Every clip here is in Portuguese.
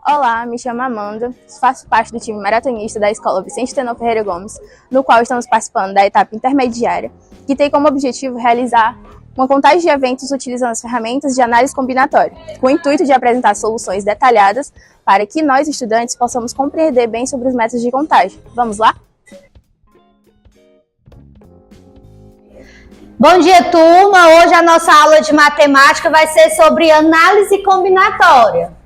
Olá, me chamo Amanda, faço parte do time maratonista da Escola Vicente Tenor Ferreira Gomes, no qual estamos participando da etapa intermediária, que tem como objetivo realizar uma contagem de eventos utilizando as ferramentas de análise combinatória, com o intuito de apresentar soluções detalhadas para que nós, estudantes, possamos compreender bem sobre os métodos de contagem. Vamos lá? Bom dia, turma! Hoje a nossa aula de matemática vai ser sobre análise combinatória.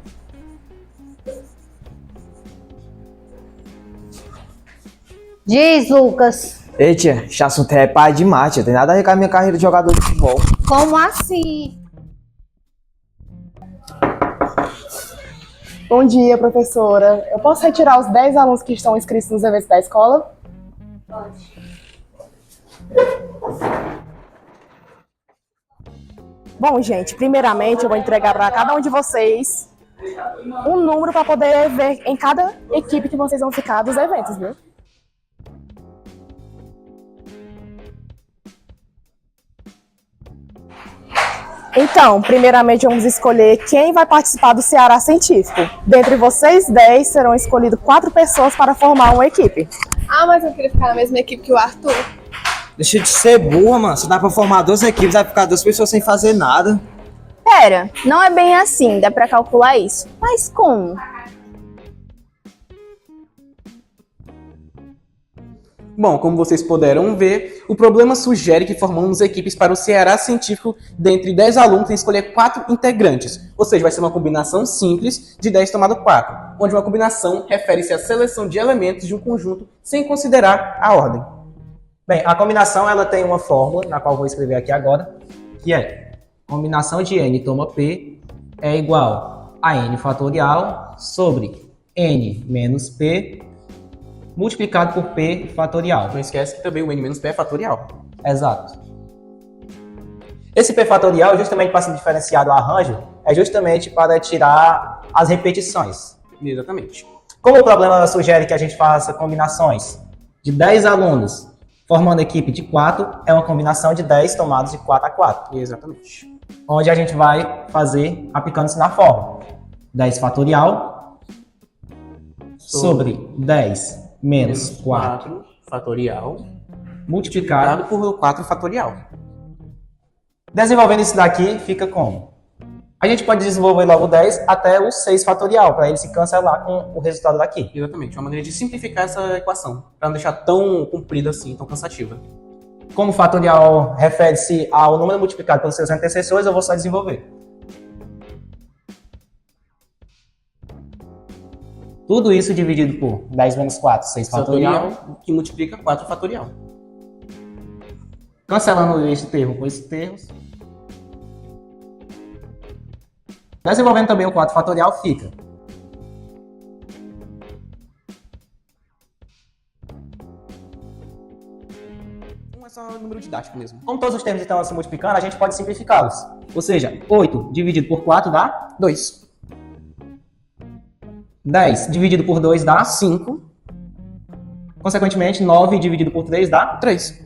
Diz, Lucas. Ei, tia, esse assunto é pai demais, tia. Tem nada a ver com a minha carreira de jogador de futebol. Como assim? Bom dia, professora. Eu posso retirar os 10 alunos que estão inscritos nos eventos da escola? Pode. Bom, gente, primeiramente eu vou entregar para cada um de vocês um número para poder ver em cada equipe que vocês vão ficar dos eventos, viu? Então, primeiramente vamos escolher quem vai participar do Ceará Científico. Dentre vocês 10, serão escolhidas 4 pessoas para formar uma equipe. Ah, mas eu queria ficar na mesma equipe que o Arthur. Deixa de ser burra, mano. Se dá pra formar 2 equipes, vai ficar 2 pessoas sem fazer nada. Pera, não é bem assim, dá para calcular isso. Mas como? Bom, como vocês puderam ver, o problema sugere que formamos equipes para o Ceará Científico dentre 10 alunos e escolher 4 integrantes. Ou seja, vai ser uma combinação simples de 10 tomado 4, onde uma combinação refere-se à seleção de elementos de um conjunto sem considerar a ordem. Bem, a combinação ela tem uma fórmula, na qual vou escrever aqui agora, que é combinação de n toma p é igual a n fatorial sobre n menos p multiplicado por p fatorial. Não esquece que também o n menos p é fatorial. Exato. Esse p fatorial, justamente para se diferenciar do arranjo, é justamente para tirar as repetições. Exatamente. Como o problema sugere que a gente faça combinações de 10 alunos formando equipe de 4, é uma combinação de 10 tomados de 4 a 4. Exatamente. Onde a gente vai fazer aplicando-se na fórmula. 10 fatorial sobre 10 menos 4 fatorial multiplicado por 4 fatorial. Desenvolvendo isso daqui, fica como? A gente pode desenvolver logo 10 até o 6 fatorial, para ele se cancelar com o resultado daqui. Exatamente, uma maneira de simplificar essa equação, para não deixar tão comprida assim, tão cansativa. Como o fatorial refere-se ao número multiplicado pelos seus antecessores, eu vou só desenvolver. Tudo isso dividido por 10 menos 4, 6 fatorial, que multiplica 4 fatorial. Cancelando este termo com esse termo. Desenvolvendo também o 4 fatorial, fica. É só um número didático mesmo. Como todos os termos estão se multiplicando, a gente pode simplificá-los. Ou seja, 8 dividido por 4 dá 2. 10 dividido por 2 dá 5. Consequentemente, 9 dividido por 3 dá 3.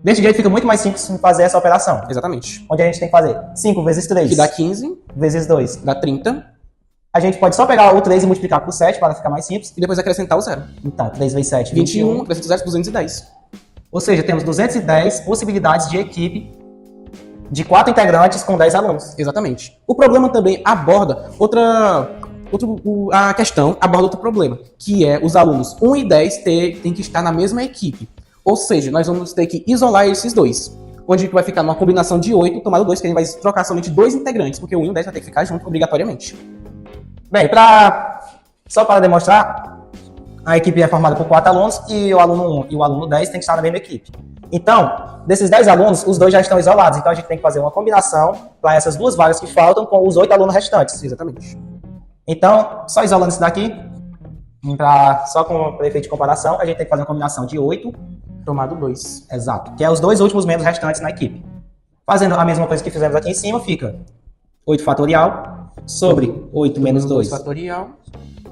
Desse jeito fica muito mais simples fazer essa operação. Exatamente. Onde a gente tem que fazer 5 vezes 3. Que dá 15. Vezes 2. Dá 30. A gente pode só pegar o 3 e multiplicar por 7 para ficar mais simples. E depois acrescentar o 0. Então, 3 vezes 7, 21. Acrescenta o 0, 210. Ou seja, temos 210 possibilidades de equipe de 4 integrantes com 10 alunos. Exatamente. O problema também aborda a questão aborda outro problema, que é os alunos 1 e 10 têm que estar na mesma equipe. Ou seja, nós vamos ter que isolar esses dois. Onde a gente vai ficar numa combinação de 8, tomado 2, que a gente vai trocar somente 2 integrantes, porque o 1 e o 10 vai ter que ficar junto obrigatoriamente. Bem, só para demonstrar, a equipe é formada por 4 alunos e o aluno 1 e o aluno 10 têm que estar na mesma equipe. Então, desses 10 alunos, os 2 já estão isolados. Então a gente tem que fazer uma combinação para essas 2 vagas que faltam com os 8 alunos restantes. Exatamente. Então, só isolando isso daqui, só com o efeito de comparação, a gente tem que fazer uma combinação de 8 tomado 2. Exato, que é os 2 últimos membros restantes na equipe. Fazendo a mesma coisa que fizemos aqui em cima, fica 8 fatorial sobre 8 menos 2 fatorial,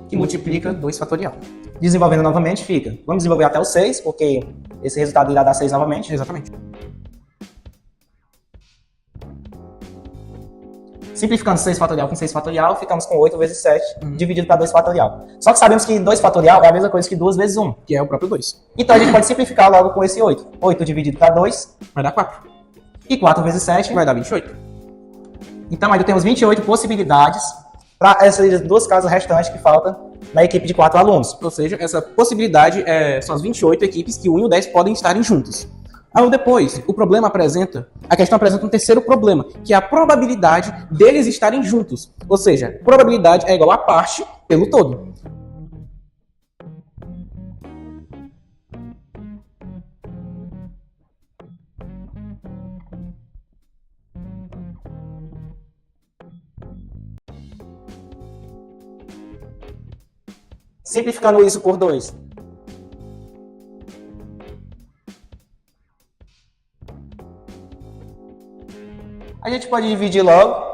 que multiplica 2 fatorial. Desenvolvendo novamente, fica. Vamos desenvolver até o 6, porque esse resultado irá dar 6 novamente. Exatamente. Simplificando 6 fatorial com 6 fatorial, ficamos com 8 vezes 7, dividido para 2 fatorial. Só que sabemos que 2 fatorial é a mesma coisa que 2 vezes 1. Que é o próprio 2. Então a gente pode simplificar logo com esse 8. 8 dividido para 2 Vai dar 4. e 4 vezes 7 Vai dar 28. Então ainda temos 28 possibilidades para essas duas casas restantes que faltam na equipe de 4 alunos. Ou seja, essa possibilidade são as 28 equipes que o 1 e o 10 podem estarem juntos. Aí depois, a questão apresenta um terceiro problema, que é a probabilidade deles estarem juntos. Ou seja, probabilidade é igual a parte pelo todo. Simplificando isso por 2. A gente pode dividir logo.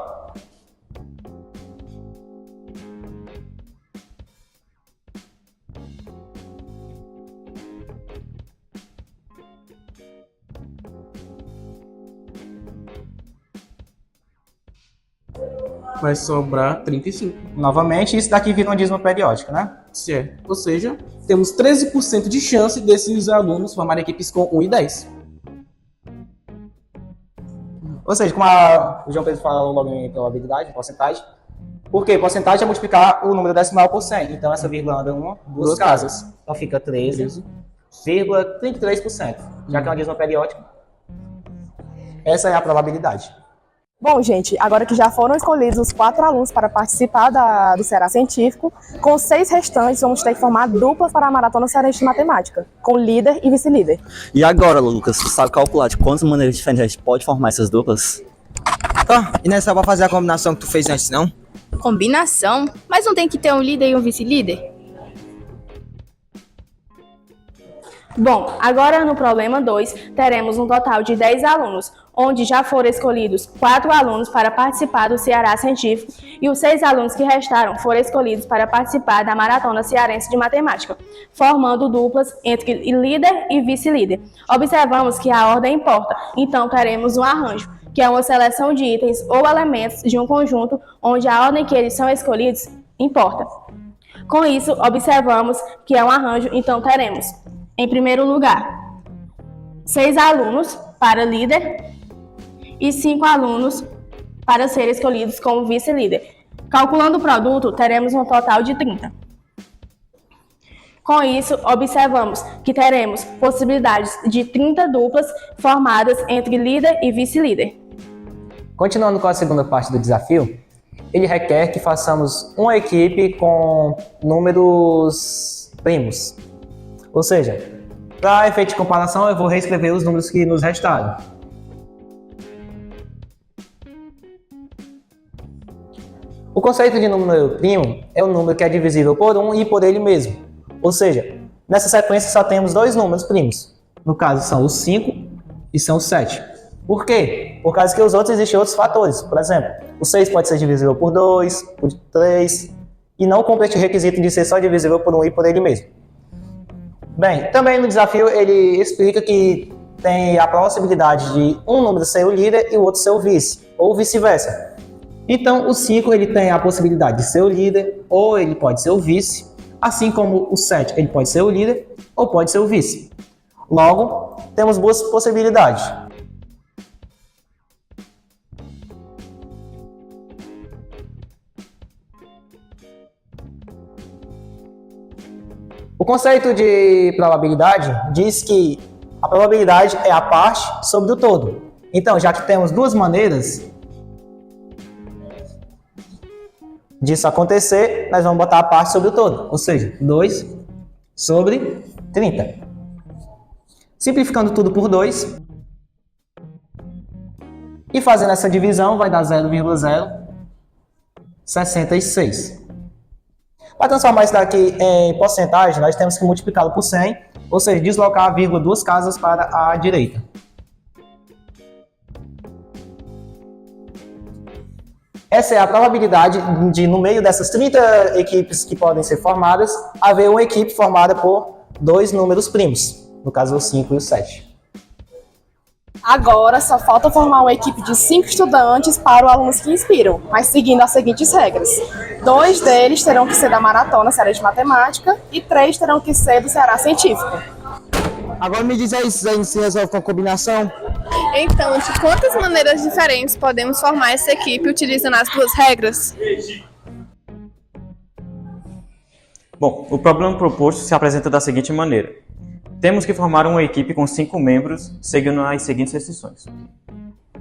Vai sobrar 35. Novamente, isso daqui vira uma dízima periódica, né? Certo. Ou seja, temos 13% de chance desses alunos formarem equipes com 1 e 10. Ou seja, como o João Pedro falou logo em probabilidade, porcentagem. Por quê? Porcentagem é multiplicar o número decimal por 100. Então, essa vírgula anda duas casas. Então, fica 13,33%. Já que é uma dízima periódica, essa é a probabilidade. Bom, gente, agora que já foram escolhidos os 4 alunos para participar do Ceará Científico, com 6 restantes vamos ter que formar duplas para a Maratona Cearense de Matemática, com líder e vice-líder. E agora, Lucas, tu sabe calcular de quantas maneiras diferentes a gente pode formar essas duplas? Tá, e não é só pra fazer a combinação que tu fez antes, não? Combinação? Mas não tem que ter um líder e um vice-líder? Bom, agora no problema 2, teremos um total de 10 alunos, onde já foram escolhidos 4 alunos para participar do Ceará Científico e os 6 alunos que restaram foram escolhidos para participar da Maratona Cearense de Matemática, formando duplas entre líder e vice-líder. Observamos que a ordem importa, então teremos um arranjo, que é uma seleção de itens ou elementos de um conjunto onde a ordem que eles são escolhidos importa. Com isso, observamos que é um arranjo, então teremos, em primeiro lugar, 6 alunos para líder e 5 alunos para serem escolhidos como vice-líder. Calculando o produto, teremos um total de 30. Com isso, observamos que teremos possibilidades de 30 duplas formadas entre líder e vice-líder. Continuando com a segunda parte do desafio, ele requer que façamos uma equipe com números primos. Ou seja, para efeito de comparação, eu vou reescrever os números que nos restaram. O conceito de número primo é o número que é divisível por 1 e por ele mesmo. Ou seja, nessa sequência só temos 2 números primos. No caso, são os 5 e são os 7. Por quê? Por causa que os outros existem outros fatores. Por exemplo, o 6 pode ser divisível por 2, por 3, e não cumpre este requisito de ser só divisível por 1 e por ele mesmo. Bem, também no desafio ele explica que tem a possibilidade de um número ser o líder e o outro ser o vice, ou vice-versa. Então, o 5 ele tem a possibilidade de ser o líder, ou ele pode ser o vice, assim como o 7 ele pode ser o líder, ou pode ser o vice. Logo, temos duas possibilidades. O conceito de probabilidade diz que a probabilidade é a parte sobre o todo. Então, já que temos duas maneiras disso acontecer, nós vamos botar a parte sobre o todo, ou seja, 2 sobre 30. Simplificando tudo por 2 e fazendo essa divisão vai dar 0,066. Para transformar isso daqui em porcentagem, nós temos que multiplicá-lo por 100, ou seja, deslocar a vírgula 2 casas para a direita. Essa é a probabilidade de, no meio dessas 30 equipes que podem ser formadas, haver uma equipe formada por 2 números primos, no caso o 5 e o 7. Agora só falta formar uma equipe de 5 estudantes para os alunos que inspiram, mas seguindo as seguintes regras. 2 deles terão que ser da Maratona Cearense de Matemática e 3 terão que ser do Ceará Científico. Agora me diz aí, isso aí se resolve com a combinação? Então, de quantas maneiras diferentes podemos formar essa equipe utilizando as duas regras? Bom, o problema proposto se apresenta da seguinte maneira. Temos que formar uma equipe com 5 membros, seguindo as seguintes restrições.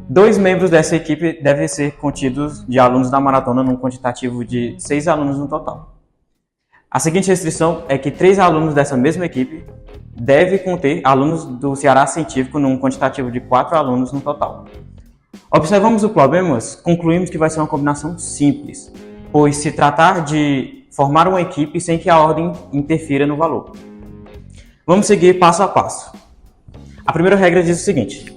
2 membros dessa equipe devem ser contidos de alunos da maratona num quantitativo de 6 alunos no total. A seguinte restrição é que 3 alunos dessa mesma equipe devem conter alunos do Ceará Científico num quantitativo de 4 alunos no total. Observamos o problema, concluímos que vai ser uma combinação simples, pois se tratar de formar uma equipe sem que a ordem interfira no valor. Vamos seguir passo a passo. A primeira regra diz o seguinte: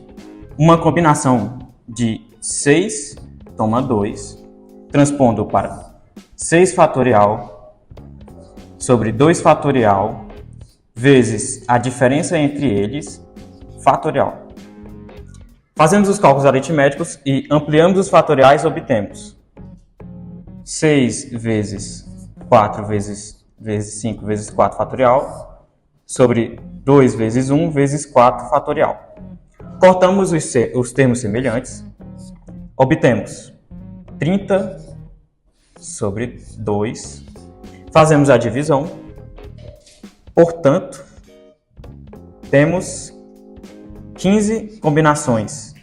uma combinação de 6, toma 2, transpondo para 6 fatorial sobre 2 fatorial vezes a diferença entre eles, fatorial. Fazemos os cálculos aritméticos e ampliamos os fatoriais, obtemos 6 vezes 4 vezes 5 vezes 4 fatorial sobre 2 vezes 1 vezes 4 fatorial. Cortamos os termos semelhantes, obtemos 30 sobre 2, fazemos a divisão, portanto, temos 15 combinações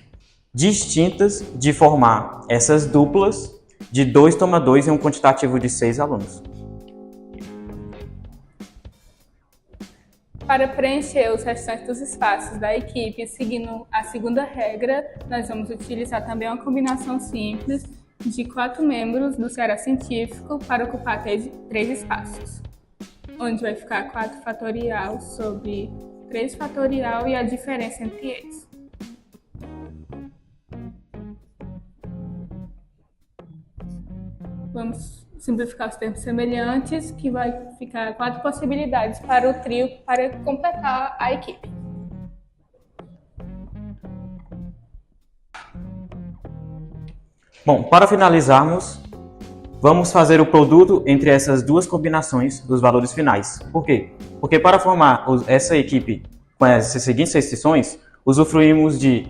distintas de formar essas duplas de 2 toma 2 em um quantitativo de 6 alunos. Para preencher os restantes dos espaços da equipe, seguindo a segunda regra, nós vamos utilizar também uma combinação simples de 4 membros do Ceará Científico para ocupar 3 espaços, onde vai ficar 4 fatorial sobre 3 fatorial e a diferença entre eles. Vamos simplificar os termos semelhantes, que vai ficar 4 possibilidades para o trio para completar a equipe. Bom, para finalizarmos, vamos fazer o produto entre essas duas combinações dos valores finais. Por quê? Porque para formar essa equipe com essas seguintes restrições, usufruímos de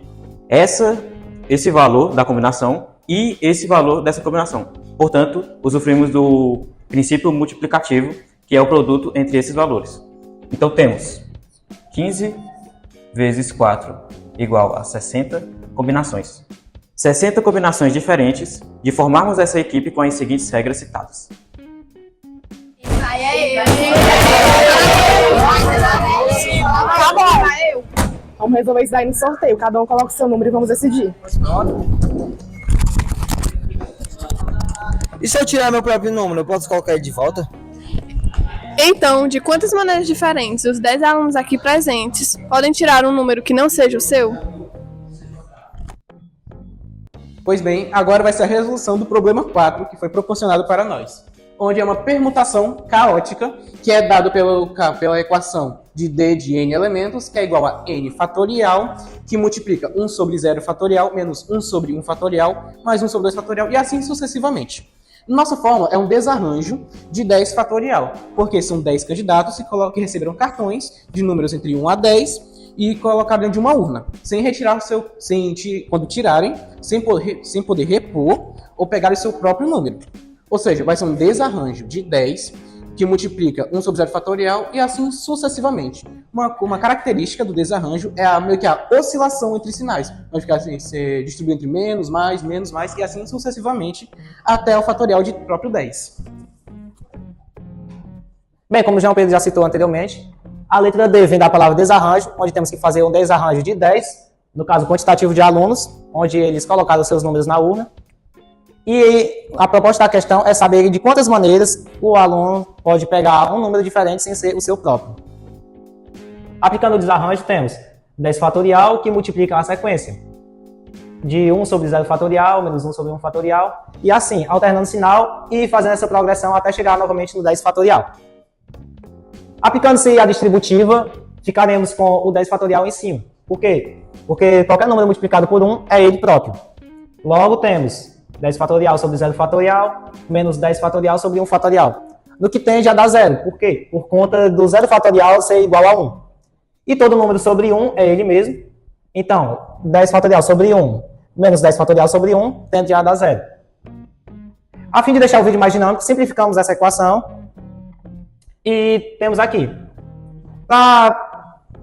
esse valor da combinação e esse valor dessa combinação. Portanto, usufruímos do princípio multiplicativo, que é o produto entre esses valores. Então temos 15 vezes 4 igual a 60 combinações. 60 combinações diferentes de formarmos essa equipe com as seguintes regras citadas. Vamos resolver isso daí no sorteio. Cada um coloca o seu número e vamos decidir. E se eu tirar meu próprio número, eu posso colocar ele de volta? Então, de quantas maneiras diferentes os 10 alunos aqui presentes podem tirar um número que não seja o seu? Pois bem, agora vai ser a resolução do problema 4 que foi proporcionado para nós, onde é uma permutação caótica que é dado pela equação de D de n elementos, que é igual a n fatorial, que multiplica 1 sobre 0 fatorial menos 1 sobre 1 fatorial, mais 1 sobre 2 fatorial, e assim sucessivamente. Nossa fórmula é um desarranjo de 10 fatorial, porque são 10 candidatos que receberam cartões de números entre 1 a 10 e colocaram dentro de uma urna, sem retirar quando tirarem, sem poder repor ou pegar o seu próprio número. Ou seja, vai ser um desarranjo de 10 que multiplica 1 sobre 0 fatorial e assim sucessivamente. Uma característica do desarranjo é meio que a oscilação entre sinais. Vai ficar assim, se distribuir entre menos, mais, e assim sucessivamente até o fatorial de próprio 10. Bem, como o João Pedro já citou anteriormente, a letra D vem da palavra desarranjo, onde temos que fazer um desarranjo de 10, no caso quantitativo de alunos, onde eles colocaram seus números na urna. E a proposta da questão é saber de quantas maneiras o aluno pode pegar um número diferente sem ser o seu próprio. Aplicando o desarranjo, temos 10 fatorial, que multiplica a sequência de 1 sobre 0 fatorial, menos 1 sobre 1 fatorial, e assim, alternando o sinal e fazendo essa progressão até chegar novamente no 10 fatorial. Aplicando-se a distributiva, ficaremos com o 10 fatorial em cima, Por quê? Porque qualquer número multiplicado por 1 é ele próprio. Logo temos 10 fatorial sobre 0 fatorial, menos 10 fatorial sobre 1 fatorial. No que tende a dar 0. Por quê? Por conta do 0 fatorial ser igual a 1. E todo número sobre 1 é ele mesmo. Então, 10 fatorial sobre 1 menos 10 fatorial sobre 1 tende a dar 0. A fim de deixar o vídeo mais dinâmico, simplificamos essa equação. E temos aqui. Para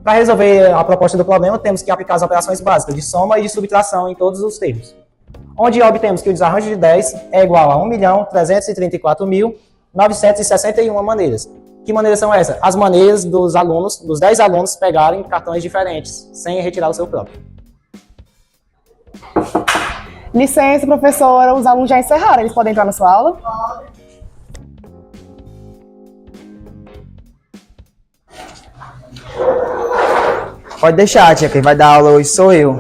resolver a proposta do problema, temos que aplicar as operações básicas de soma e de subtração em todos os termos. Onde obtemos que o desarranjo de 10 é igual a 1.334.961 maneiras. Que maneiras são essas? As maneiras dos alunos, dos 10 alunos, pegarem cartões diferentes, sem retirar o seu próprio. Licença, professora, os alunos já encerraram, eles podem entrar na sua aula? Pode deixar, tia, quem vai dar aula hoje sou eu.